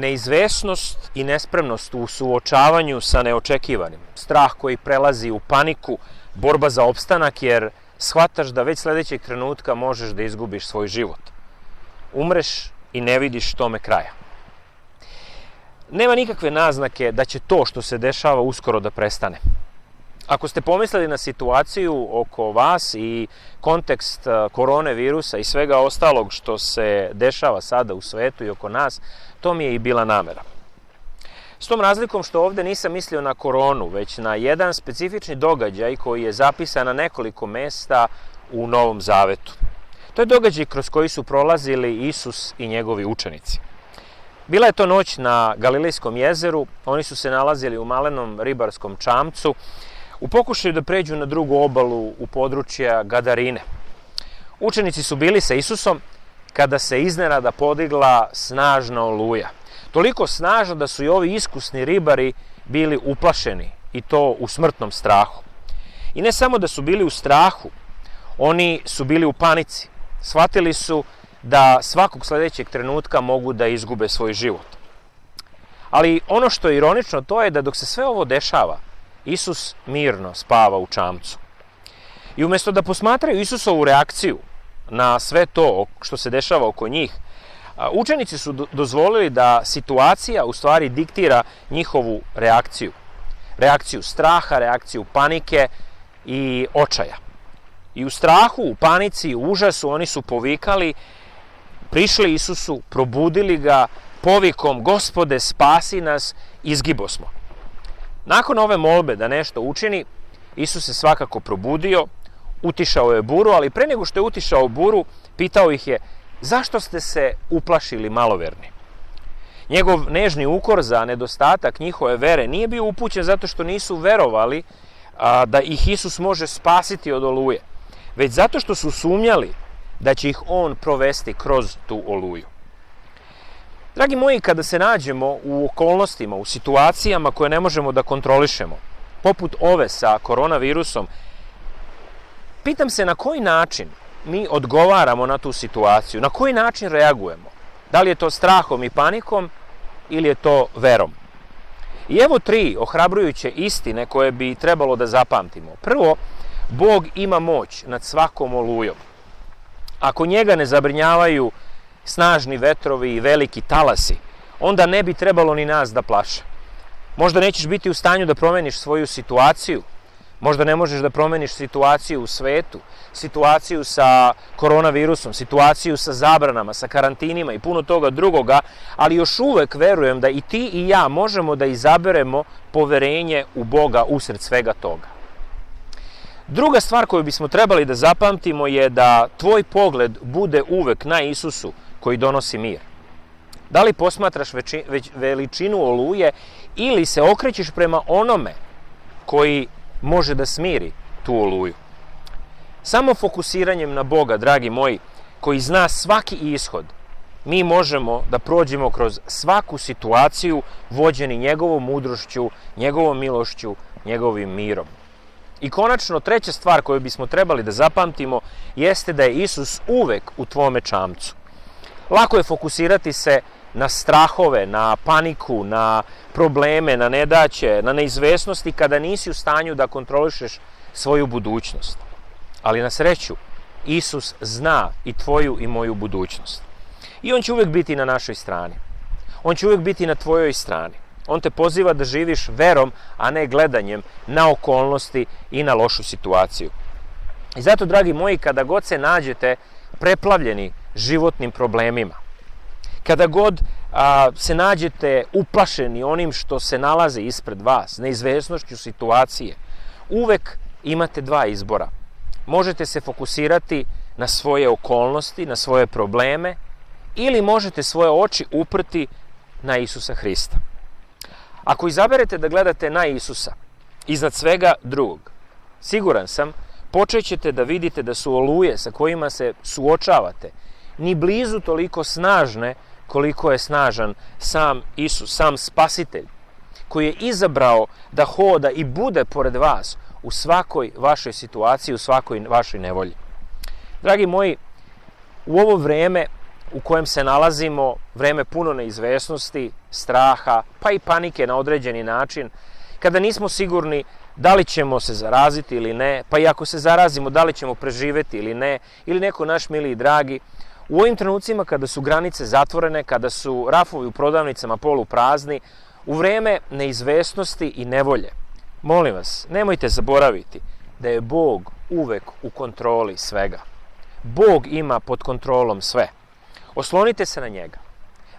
neizvesnost i nespremnost u suočavanju sa neočekivanim. Strah koji prelazi u paniku, borba za opstanak jer shvataš da već sljedećeg trenutka možeš da izgubiš svoj život. Umreš i ne vidiš tome kraja. Nema nikakve naznake da će to što se dešava uskoro da prestane. Ako ste pomislili na situaciju oko vas i kontekst koronavirusa i svega ostalog što se dešava sada u svetu i oko nas, to mi je i bila namera. S tom razlikom što ovdje nisam mislio na koronu, već na jedan specifični događaj koji je zapisan na nekoliko mesta u Novom Zavetu. To je događaj kroz koji su prolazili Isus i njegovi učenici. Bila je to noć na Galilejskom jezeru, oni su se nalazili u malenom ribarskom čamcu, u pokušaju da pređu na drugu obalu u područja Gadarine. Učenici su bili sa Isusom kada se iznenada podigla snažna oluja. Toliko snažna da su i ovi iskusni ribari bili uplašeni i to u smrtnom strahu. I ne samo da su bili u strahu, oni su bili u panici. Shvatili su da svakog sljedećeg trenutka mogu da izgube svoj život. Ali ono što je ironično to je da dok se sve ovo dešava, Isus mirno spava u čamcu. I umjesto da posmatraju Isusovu reakciju na sve to što se dešava oko njih, učenici su dozvolili da situacija u stvari diktira njihovu reakciju. Reakciju straha, reakciju panike i očaja. I u strahu, u panici, u užasu oni su povikali, prišli Isusu, probudili ga povikom: Gospode, spasi nas, izgibosmo. Nakon ove molbe da nešto učini, Isus se svakako probudio, utišao je buru, ali pre nego što je utišao buru, pitao ih je: zašto ste se uplašili, maloverni? Njegov nežni ukor za nedostatak njihove vere nije bio upućen zato što nisu verovali da ih Isus može spasiti od oluje, već zato što su sumnjali da će ih on provesti kroz tu oluju. Dragi moji, kada se nađemo u okolnostima, u situacijama koje ne možemo da kontrolišemo, poput ove sa koronavirusom, pitam se na koji način mi odgovaramo na tu situaciju, na koji način reagujemo. Da li je to strahom i panikom ili je to verom? I evo 3 ohrabrujuće istine koje bi trebalo da zapamtimo. Prvo, Bog ima moć nad svakom olujom. Ako njega ne zabrinjavaju snažni vetrovi i veliki talasi, onda ne bi trebalo ni nas da plaše. Možda nećeš biti u stanju da promeniš svoju situaciju, možda ne možeš da promeniš situaciju u svetu, situaciju sa koronavirusom, situaciju sa zabranama, sa karantinima i puno toga drugoga, ali još uvek verujem da i ti i ja možemo da izaberemo poverenje u Boga usred svega toga. Druga stvar koju bismo trebali da zapamtimo je da tvoj pogled bude uvek na Isusu koji donosi mir. Da li posmatraš veličinu oluje ili se okrećeš prema onome koji može da smiri tu oluju? Samo fokusiranjem na Boga, dragi moji, koji zna svaki ishod, mi možemo da prođemo kroz svaku situaciju vođeni njegovom mudrošću, njegovom milošću, njegovim mirom. I konačno, treća stvar koju bismo trebali da zapamtimo jeste da je Isus uvek u tvome čamcu. Lako je fokusirati se na strahove, na paniku, na probleme, na nedaće, na neizvesnosti kada nisi u stanju da kontrolišeš svoju budućnost. Ali na sreću, Isus zna i tvoju i moju budućnost. I on će uvek biti na našoj strani. On će uvek biti na tvojoj strani. On te poziva da živiš verom, a ne gledanjem na okolnosti i na lošu situaciju. I zato, dragi moji, kada god se nađete preplavljeni životnim problemima, kada god se nađete uplašeni onim što se nalazi ispred vas, neizvesnošću situacije, uvek imate 2 izbora. Možete se fokusirati na svoje okolnosti, na svoje probleme, ili možete svoje oči uprti na Isusa Hrista. Ako izaberete da gledate na Isusa, iznad svega drugog, siguran sam, počet ćete da vidite da su oluje sa kojima se suočavate ni blizu toliko snažne koliko je snažan sam Isus, sam Spasitelj, koji je izabrao da hoda i bude pored vas u svakoj vašoj situaciji, u svakoj vašoj nevolji. Dragi moji, u ovo vreme, u kojem se nalazimo, vreme puno neizvesnosti, straha, pa i panike na određeni način, kada nismo sigurni da li ćemo se zaraziti ili ne, pa i ako se zarazimo da li ćemo preživeti ili ne, ili neko naš mili i dragi, u ovim trenucima kada su granice zatvorene, kada su rafovi u prodavnicama poluprazni, u vreme neizvesnosti i nevolje, molim vas, nemojte zaboraviti da je Bog uvek u kontroli svega. Bog ima pod kontrolom sve. Oslonite se na njega.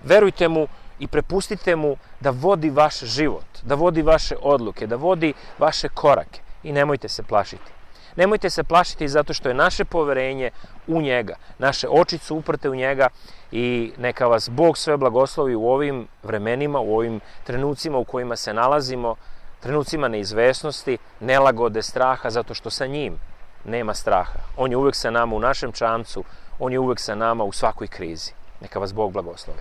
Verujte mu i prepustite mu da vodi vaš život, da vodi vaše odluke, da vodi vaše korake. I nemojte se plašiti. Nemojte se plašiti zato što je naše poverenje u njega. Naše oči su uprte u njega i neka vas Bog sve blagoslovi u ovim vremenima, u ovim trenucima u kojima se nalazimo, trenucima neizvesnosti, nelagode, straha, zato što sa njim nema straha. On je uvek sa nama u našem čamcu, on je uvek sa nama u svakoj krizi. Neka vas Bog blagoslovi.